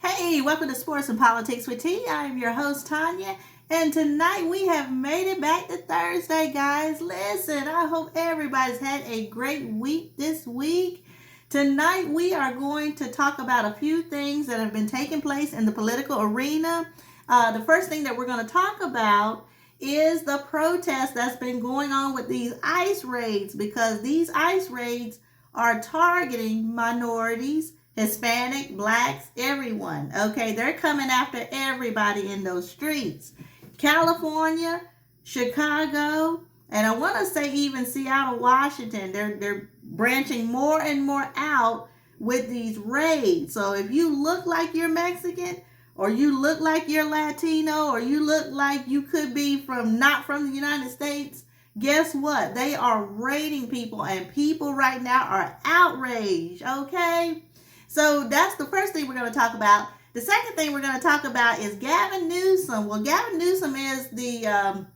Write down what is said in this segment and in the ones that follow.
Hey, welcome to Sports and Politics with T. I'm your host, Tanya. And tonight we have made it back to Thursday, guys. Listen, I hope everybody's had a great week this week. Tonight we are going to talk about a few things that have been taking place in the political arena. The first thing that we're going to talk about is the protest that's been going on with these ICE raids, because these ICE raids are targeting minorities, Hispanic, blacks, everyone. Okay, they're coming after everybody in those streets. California, Chicago, and I want to say even Seattle, Washington, they're branching more and more out with these raids. So if you look like you're Mexican, or you look like you're Latino, or you look like you could be not from the United States, guess what? They are raiding people, and people right now are outraged, okay? So that's the first thing we're going to talk about. The second thing we're going to talk about is Gavin Newsom. Well, Gavin Newsom is the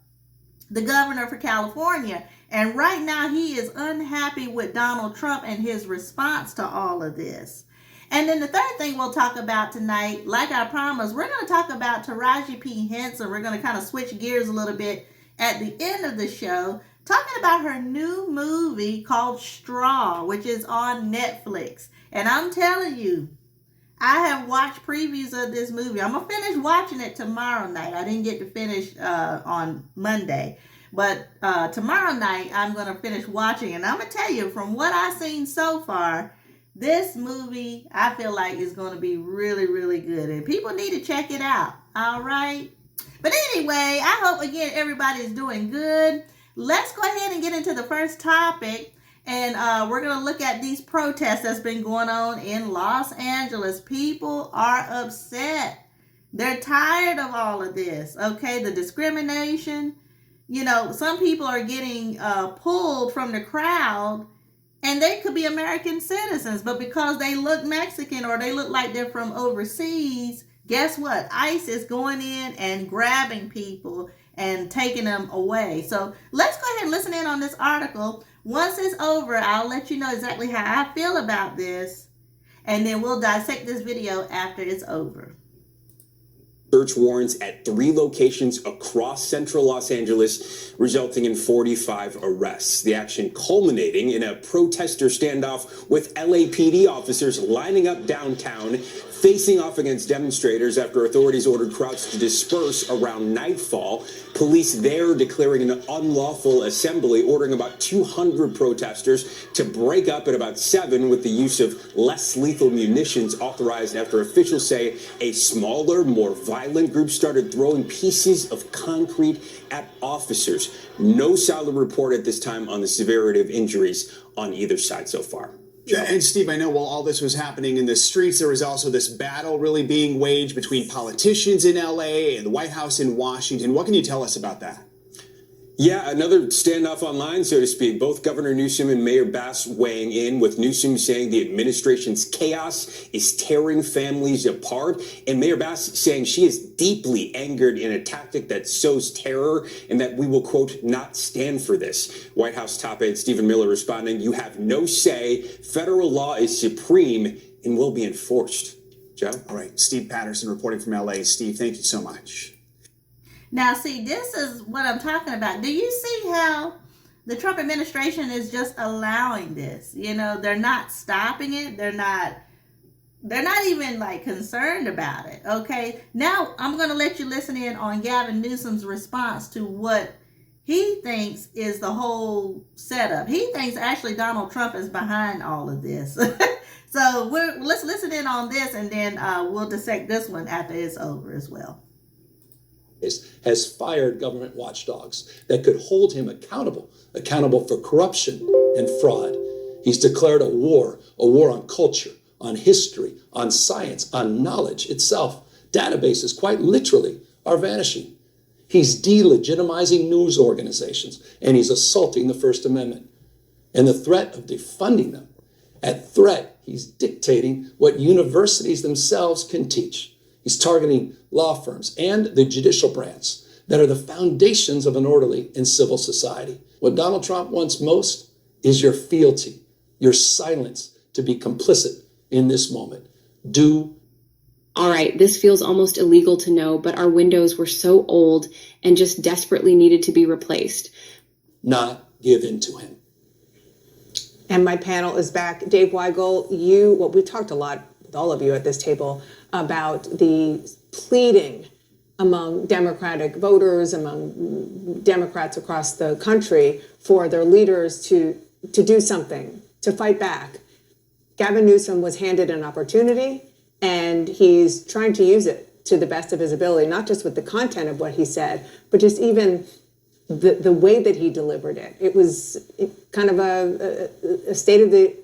governor for California, and right now he is unhappy with Donald Trump and his response to all of this. And then the third thing we'll talk about tonight, like I promised, we're going to talk about Taraji P. Henson. We're going to kind of switch gears a little bit at the end of the show, talking about her new movie called Straw, which is on Netflix. And I'm telling you, I have watched previews of this movie. I'm going to finish watching it tomorrow night. I didn't get to finish on Monday. But tomorrow night, I'm going to finish watching. And I'm going to tell you, from what I've seen so far, this movie, I feel like, is going to be really, really good. And people need to check it out. All right? But anyway, I hope, again, everybody is doing good. Let's go ahead and get into the first topic. And we're going to look at these protests that's been going on in Los Angeles. People are upset. They're tired of all of this, okay? The discrimination. You know, some people are getting pulled from the crowd, and they could be American citizens, but because they look Mexican or they look like they're from overseas, guess what? ICE is going in and grabbing people and taking them away. So let's go ahead and listen in on this article. Once it's over, I'll let you know exactly how I feel about this, and then we'll dissect this video after it's over. Search warrants at 3 locations across central Los Angeles, resulting in 45 arrests. The action culminating in a protester standoff with LAPD officers lining up downtown, facing off against demonstrators after authorities ordered crowds to disperse around nightfall. Police there declaring an unlawful assembly, ordering about 200 protesters to break up at about 7 with the use of less lethal munitions authorized after officials say a smaller, more violent group started throwing pieces of concrete at officers. No solid report at this time on the severity of injuries on either side so far. Yeah, and Steve, I know while all this was happening in the streets, there was also this battle really being waged between politicians in LA and the White House in Washington. What can you tell us about that? Yeah, another standoff online, so to speak. Both Governor Newsom and Mayor Bass weighing in, with Newsom saying the administration's chaos is tearing families apart, and Mayor Bass saying she is deeply angered in a tactic that sows terror and that we will, quote, not stand for this. White House top aide Stephen Miller responding, "You have no say. Federal law is supreme and will be enforced." Joe? All right, Steve Patterson reporting from LA. Steve, thank you so much. Now, see, this is what I'm talking about. Do you see how the Trump administration is just allowing this? You know, they're not stopping it. They're not even like concerned about it. Okay. Now I'm going to let you listen in on Gavin Newsom's response to what he thinks is the whole setup. He thinks actually Donald Trump is behind all of this. So let's listen in on this, and then we'll dissect this one after it's over as well. Has fired government watchdogs that could hold him accountable for corruption and fraud. He's declared a war on culture, on history, on science, on knowledge itself. Databases, quite literally, are vanishing. He's delegitimizing news organizations, and he's assaulting the First Amendment. And the threat of defunding them, at threat, he's dictating what universities themselves can teach. He's targeting law firms and the judicial branch that are the foundations of an orderly and civil society. What Donald Trump wants most is your fealty, your silence to be complicit in this moment. Do all right, this feels almost illegal to know, but our windows were so old and just desperately needed to be replaced. Not give in to him. And my panel is back. Dave Weigel, we talked a lot with all of you at this table about the pleading among Democratic voters, among Democrats across the country for their leaders to do something, to fight back. Gavin Newsom was handed an opportunity, and he's trying to use it to the best of his ability, not just with the content of what he said, but just even the way that he delivered it. It was kind of a state of the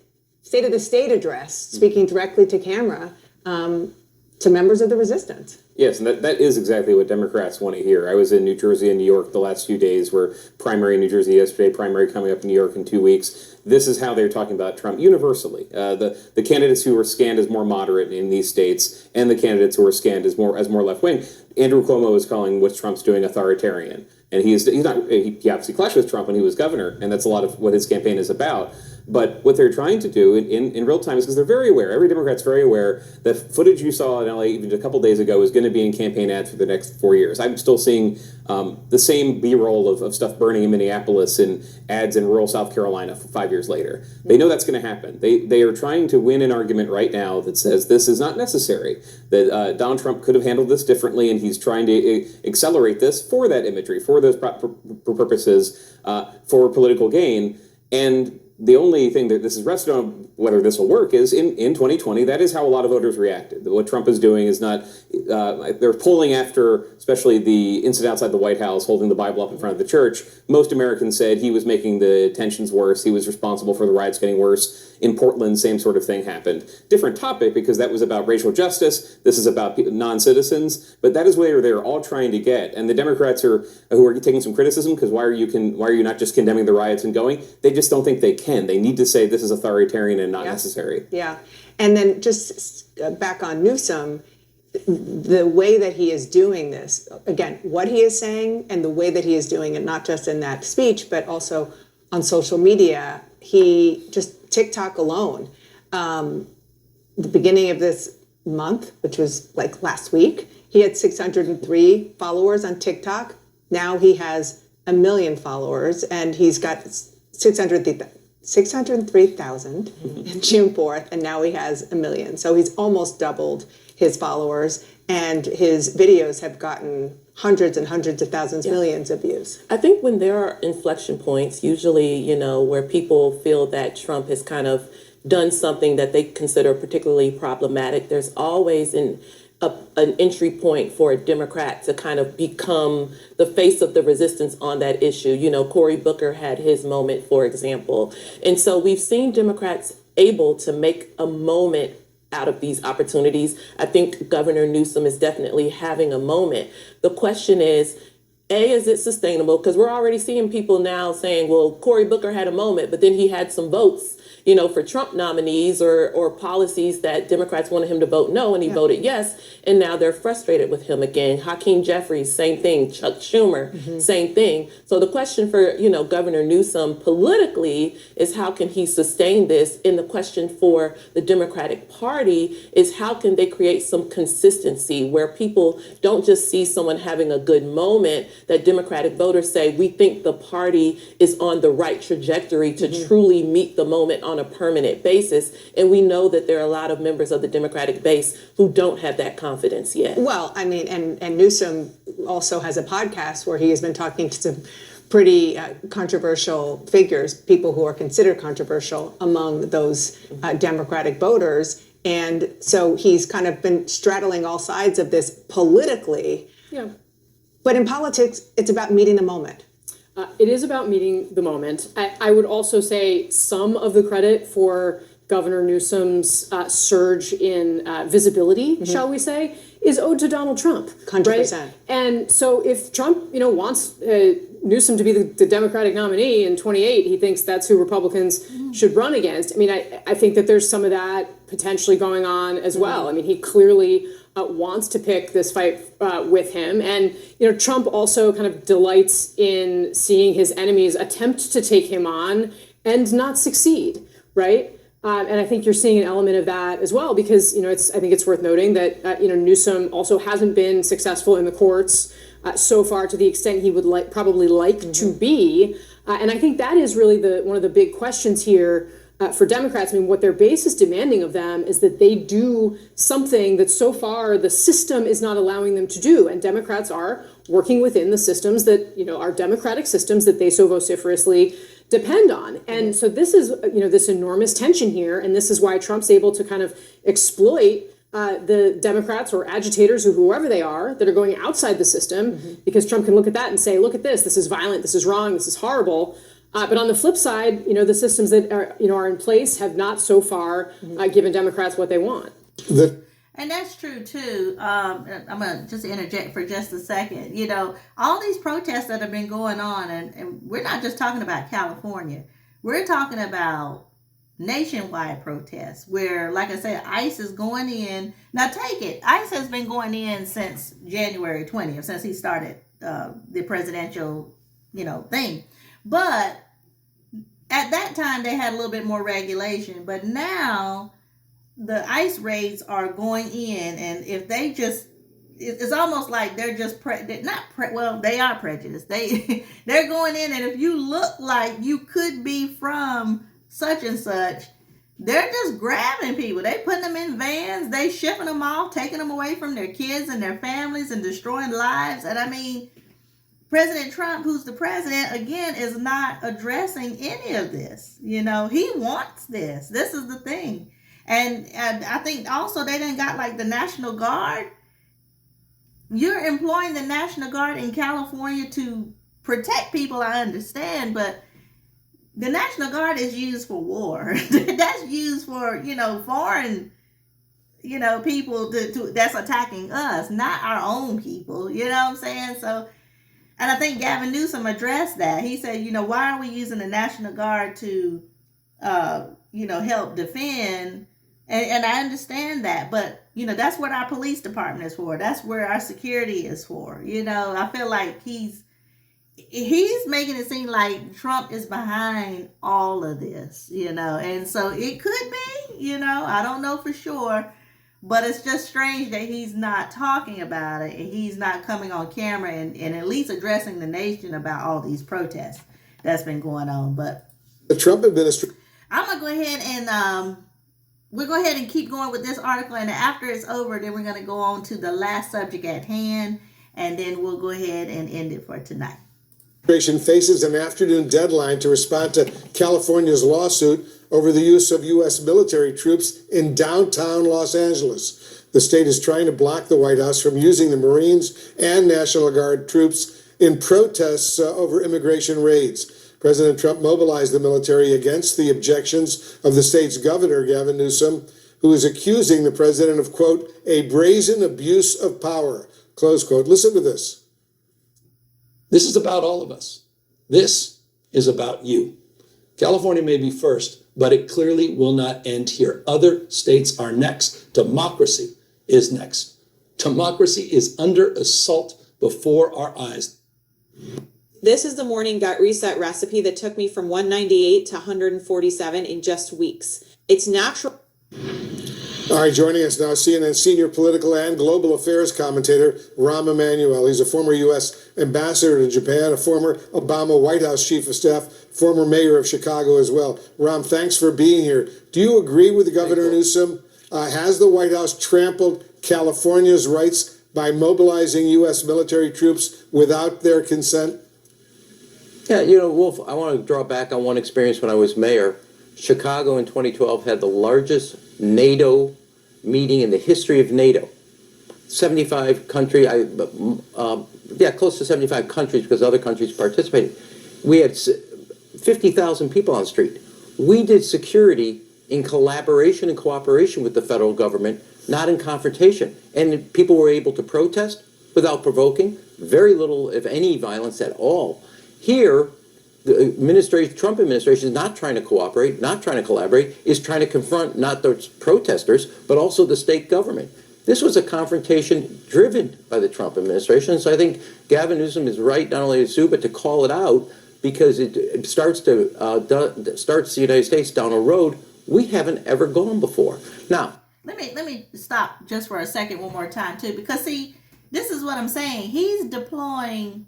state address, speaking directly to camera, to members of the resistance. Yes, and that is exactly what Democrats want to hear. I was in New Jersey and New York the last few days. We're primary in New Jersey yesterday, primary coming up in New York in 2 weeks. This is how they're talking about Trump universally. The candidates who were scanned as more moderate in these states and the candidates who were scanned as more left-wing. Andrew Cuomo is calling what Trump's doing authoritarian. And he obviously clashed with Trump when he was governor, and that's a lot of what his campaign is about. But what they're trying to do in real time is because they're very aware, every Democrat's very aware that footage you saw in LA even a couple days ago is going to be in campaign ads for the next 4 years. I'm still seeing the same B-roll of stuff burning in Minneapolis and ads in rural South Carolina 5 years later. They know that's going to happen. They are trying to win an argument right now that says this is not necessary, that Donald Trump could have handled this differently, and he's trying to accelerate this for that imagery, for those purposes, for political gain. And the only thing that this is rested on, whether this will work, is in 2020, that is how a lot of voters reacted. What Trump is doing is not, they're pulling after, especially the incident outside the White House, holding the Bible up in front of the church. Most Americans said he was making the tensions worse. He was responsible for the riots getting worse. In Portland, same sort of thing happened. Different topic, because that was about racial justice. This is about non-citizens, but that is where they're all trying to get. And the Democrats who are taking some criticism, because why are you not just condemning the riots and going? They just don't think they can. They need to say this is authoritarian and not necessary. Yeah. And then just back on Newsom, the way that he is doing this, again, what he is saying and the way that he is doing it, not just in that speech, but also on social media, he just TikTok alone, the beginning of this month, which was like last week, he had 603 followers on TikTok. Now he has 1 million followers, and he's got 603,000 June 4th, and now he has 1 million. So he's almost doubled his followers, and his videos have gotten hundreds and hundreds of thousands, millions of views. I think when there are inflection points, usually, where people feel that Trump has kind of done something that they consider particularly problematic, there's always an entry point for a Democrat to kind of become the face of the resistance on that issue. Cory Booker had his moment, for example. And so we've seen Democrats able to make a moment out of these opportunities. I think Governor Newsom is definitely having a moment. The question is it sustainable? Because we're already seeing people now saying, well, Cory Booker had a moment, but then he had some votes, for Trump nominees or policies that Democrats wanted him to vote no, and he voted yes. And now they're frustrated with him again. Hakeem Jeffries, same thing. Chuck Schumer, same thing. So the question for, Governor Newsom politically is how can he sustain this? And the question for the Democratic Party is how can they create some consistency where people don't just see someone having a good moment, that Democratic voters say, we think the party is on the right trajectory to truly meet the moment on a permanent basis. And we know that there are a lot of members of the Democratic base who don't have that confidence yet. Well, I mean, and Newsom also has a podcast where he has been talking to some pretty controversial figures, people who are considered controversial among those Democratic voters. And so he's kind of been straddling all sides of this politically. Yeah. But in politics, it's about meeting the moment. It is about meeting the moment. I would also say some of the credit for Governor Newsom's surge in visibility, shall we say, is owed to Donald Trump. 100%. Right? And so if Trump, wants Newsom to be the Democratic nominee in 2028, he thinks that's who Republicans should run against. I mean, I think that there's some of that potentially going on as well. I mean, he clearly wants to pick this fight with him. And, Trump also kind of delights in seeing his enemies attempt to take him on and not succeed, right? And I think you're seeing an element of that as well, because I think it's worth noting that Newsom also hasn't been successful in the courts so far to the extent he would probably like to be. And I think that is really one of the big questions here for Democrats. I mean, what their base is demanding of them is that they do something that so far the system is not allowing them to do. And Democrats are working within the systems that, are democratic systems that they so vociferously depend on. And so this is, this enormous tension here. And this is why Trump's able to kind of exploit the Democrats or agitators or whoever they are that are going outside the system, because Trump can look at that and say, look at this is violent, this is wrong, this is horrible. But on the flip side, the systems that are in place have not so far given Democrats what they want. And that's true too. I'm gonna just interject for just a second. All these protests that have been going on, and we're not just talking about California. We're talking about nationwide protests where, like I said, ICE is going in. Now take it, ICE has been going in since January 20th, since he started the presidential, thing. But at that time they had a little bit more regulation, but now the ICE raids are going in, and if they just, it's almost like they're just they are prejudiced. They're going in, and if you look like you could be from such and such, they're just grabbing people. They putting them in vans, they shipping them off, taking them away from their kids and their families and destroying lives. And I mean, President Trump, who's the president, again, is not addressing any of this. He wants this. This is the thing. And I think also they done got like the National Guard. You're employing the National Guard in California to protect people, I understand, but the National Guard is used for war. That's used for, foreign, people that's attacking us, not our own people. You know what I'm saying? So, and I think Gavin Newsom addressed that. He said, why are we using the National Guard to, help defend? And I understand that, but, that's what our police department is for. That's where our security is for. I feel like he's making it seem like Trump is behind all of this, and so it could be, I don't know for sure, but it's just strange that he's not talking about it, and he's not coming on camera and at least addressing the nation about all these protests that's been going on. But the Trump administration, I'm going to go ahead and, we'll go ahead and keep going with this article, and after it's over, then we're going to go on to the last subject at hand, and then we'll go ahead and end it for tonight. faces an afternoon deadline to respond to California's lawsuit over the use of U.S. military troops in downtown Los Angeles. The state is trying to block the White House from using the Marines and National Guard troops in protests over immigration raids. President Trump mobilized the military against the objections of the state's governor, Gavin Newsom, who is accusing the president of, quote, a brazen abuse of power, close quote. Listen to this. This is about all of us. This is about you. California may be first, but it clearly will not end here. Other states are next. Democracy is next. Democracy is under assault before our eyes. This is the morning gut reset recipe that took me from 198 to 147 in just weeks. It's natural. All right, joining us now, CNN senior political and global affairs commentator Rahm Emanuel. He's a former U.S. ambassador to Japan, a former Obama White House chief of staff, former mayor of Chicago as well. Rahm, thanks for being here. Do you agree with Governor Newsom? Has the White House trampled California's rights by mobilizing U.S. military troops without their consent? Yeah, Wolf, I want to draw back on one experience when I was mayor. Chicago in 2012 had the largest NATO meeting in the history of NATO. 75 countries, close to 75 countries because other countries participated. We had 50,000 people on the street. We did security in collaboration and cooperation with the federal government, not in confrontation. And people were able to protest without provoking, very little, if any, violence at all. Here, the Trump administration is not trying to cooperate, not trying to collaborate, is trying to confront not those protesters, but also the state government. This was a confrontation driven by the Trump administration. So I think Gavin Newsom is right not only to sue, but to call it out, because it starts the United States down a road we haven't ever gone before. Now, Let me stop just for a second one more time too, because see, this is what I'm saying. He's deploying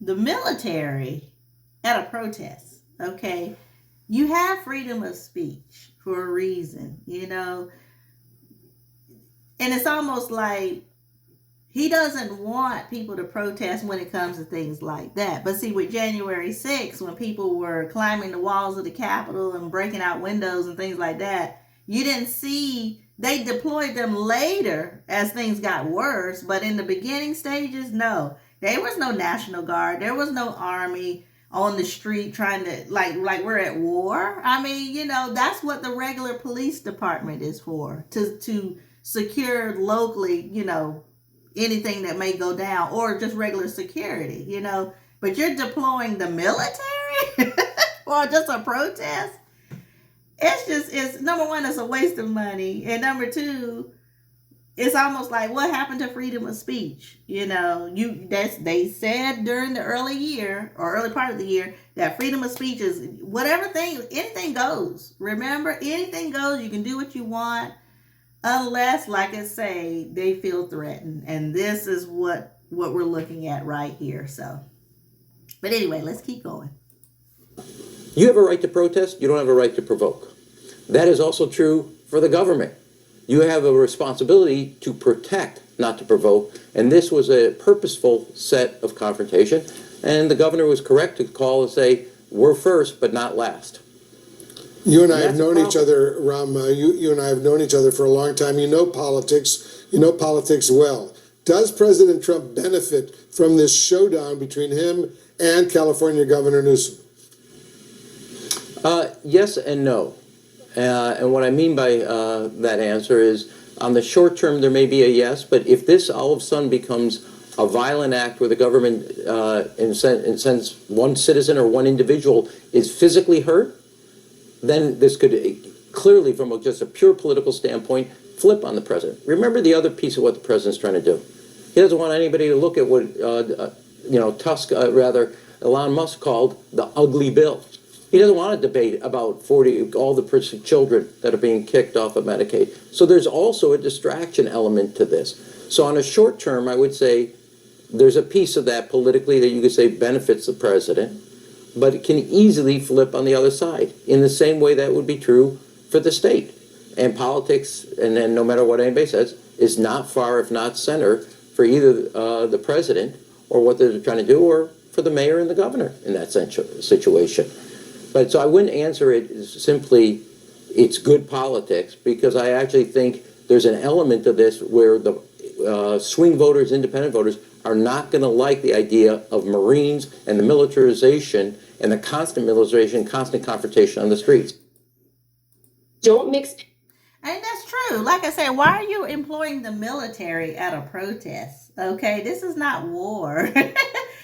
the military at a protest. Okay, you have freedom of speech for a reason, and it's almost like he doesn't want people to protest when it comes to things like that. But see, with January 6th, when people were climbing the walls of the Capitol and breaking out windows and things like that, you didn't see, they deployed them later as things got worse. But in the beginning stages, no. There was no National Guard. There was no army on the street trying to, like we're at war. I mean, that's what the regular police department is for, to secure locally, anything that may go down, or just regular security, But you're deploying the military for just a protest? It's number one, it's a waste of money. And number two, it's almost like, what happened to freedom of speech? They said during the early part of the year, that freedom of speech is anything goes. Remember, anything goes. You can do what you want, unless, like I say, they feel threatened. And this is what we're looking at right here. So, but anyway, let's keep going. you have a right to protest, you don't have a right to provoke. That is also true for the government. You have a responsibility to protect, not to provoke. And this was a purposeful set of confrontation. And the governor was correct to call and say, we're first, but not last. You and I have known each other, Ram. You and I have known each other for a long time. You know politics. You know politics well. Does President Trump benefit from this showdown between him and California Governor Newsom? Yes and no. And what I mean by that answer is, on the short term, there may be a yes, but if this all of a sudden becomes a violent act where the government, in a sense, one citizen or one individual is physically hurt, then this could clearly, from just a pure political standpoint, flip on the president. Remember the other piece of what the president's trying to do. He doesn't want anybody to look at what, Elon Musk called the ugly bill. He doesn't want to debate about all the children that are being kicked off of Medicaid. So there's also a distraction element to this. So on a short term, I would say there's a piece of that politically that you could say benefits the president, but it can easily flip on the other side in the same way that would be true for the state. And politics, and then no matter what anybody says, is not far, if not center, for either the president or what they're trying to do, or for the mayor and the governor in that situation. But so I wouldn't answer it as simply it's good politics, because I actually think there's an element of this where the swing voters, independent voters, are not going to like the idea of Marines and the militarization and the constant militarization, constant confrontation on the streets. Don't mix. And that's true. Like I said, why are you employing the military at a protest? Okay, this is not war.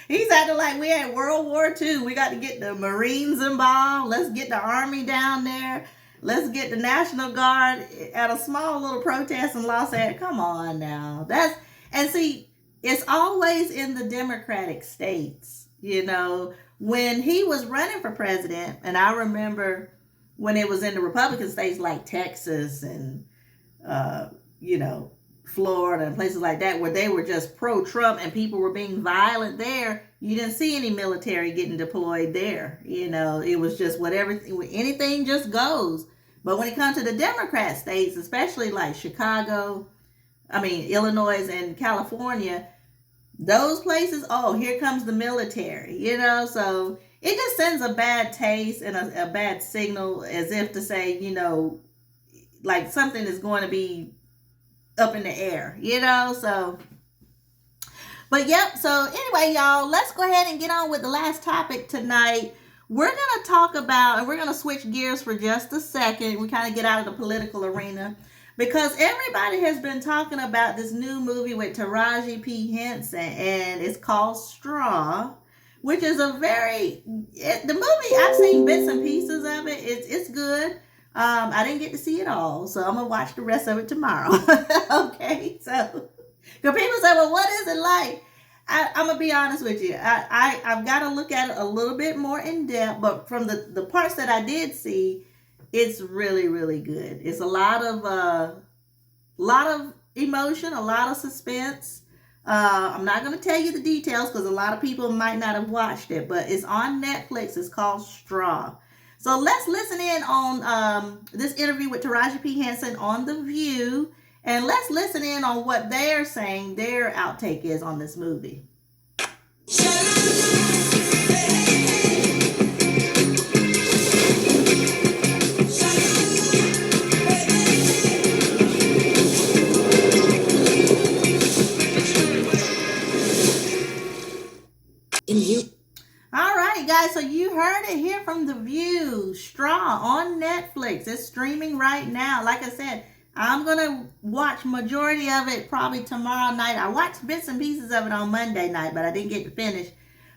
He's acting like we had World War II. We got to get the Marines involved. Let's get the Army down there. Let's get the National Guard at a small little protest in Los Angeles. Come on now. And see, it's always in the Democratic states. When he was running for president, and I remember when it was in the Republican states like Texas and, Florida and places like that, where they were just pro-Trump and people were being violent there, you didn't see any military getting deployed there. It was just whatever, anything just goes. But when it comes to the Democrat states, especially like Illinois and California, those places, here comes the military, so it just sends a bad taste and a bad signal, as if to say, like something is going to be up in the air, so. But yep, so anyway, y'all, let's go ahead and get on with the last topic tonight. We're going to talk about, and we're going to switch gears for just a second. We kind of get out of the political arena, because everybody has been talking about this new movie with Taraji P. Henson, and it's called Straw, which is the movie, I've seen bits and pieces of it. It's good. I didn't get to see it all, so I'm going to watch the rest of it tomorrow. Okay, so, because people say, well, what is it like? I'm going to be honest with you. I've got to look at it a little bit more in depth, but from the parts that I did see, It's really, really good. It's a lot of emotion, a lot of suspense. I'm not going to tell you the details because a lot of people might not have watched it, but it's on Netflix. It's called Straw. So let's listen in on this interview with Taraji P. Henson on The View, and let's listen in on what they're saying their outtake is on this movie. All right, guys, so you heard it here from The View, Straw on Netflix. It's streaming right now. Like I said, I'm going to watch majority of it probably tomorrow night. I watched bits and pieces of it on Monday night, but I didn't get to finish.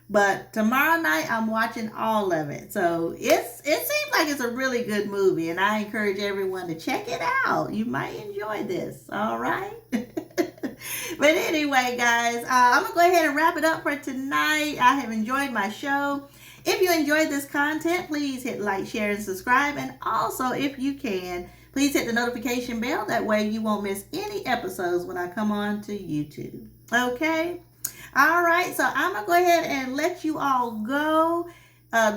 But tomorrow night, I'm watching all of it. So it seems like it's a really good movie, and I encourage everyone to check it out. You might enjoy this, all right? But anyway, guys, I'm going to go ahead and wrap it up for tonight. I have enjoyed my show. If you enjoyed this content, please hit like, share, and subscribe. And also, if you can, please hit the notification bell. That way you won't miss any episodes when I come on to YouTube. Okay? All right, so I'm going to go ahead and let you all go.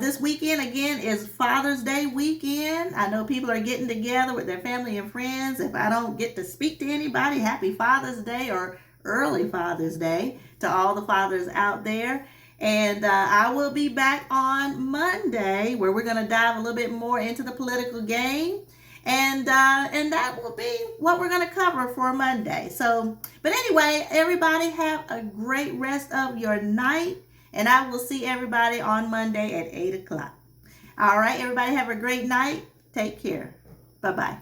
This weekend, again, is Father's Day weekend. I know people are getting together with their family and friends. If I don't get to speak to anybody, happy Father's Day or early Father's Day to all the fathers out there. And I will be back on Monday where we're going to dive a little bit more into the political game. And that will be what we're going to cover for Monday. So, but anyway, everybody have a great rest of your night. And I will see everybody on Monday at 8 o'clock. All right, everybody have a great night. Take care. Bye-bye.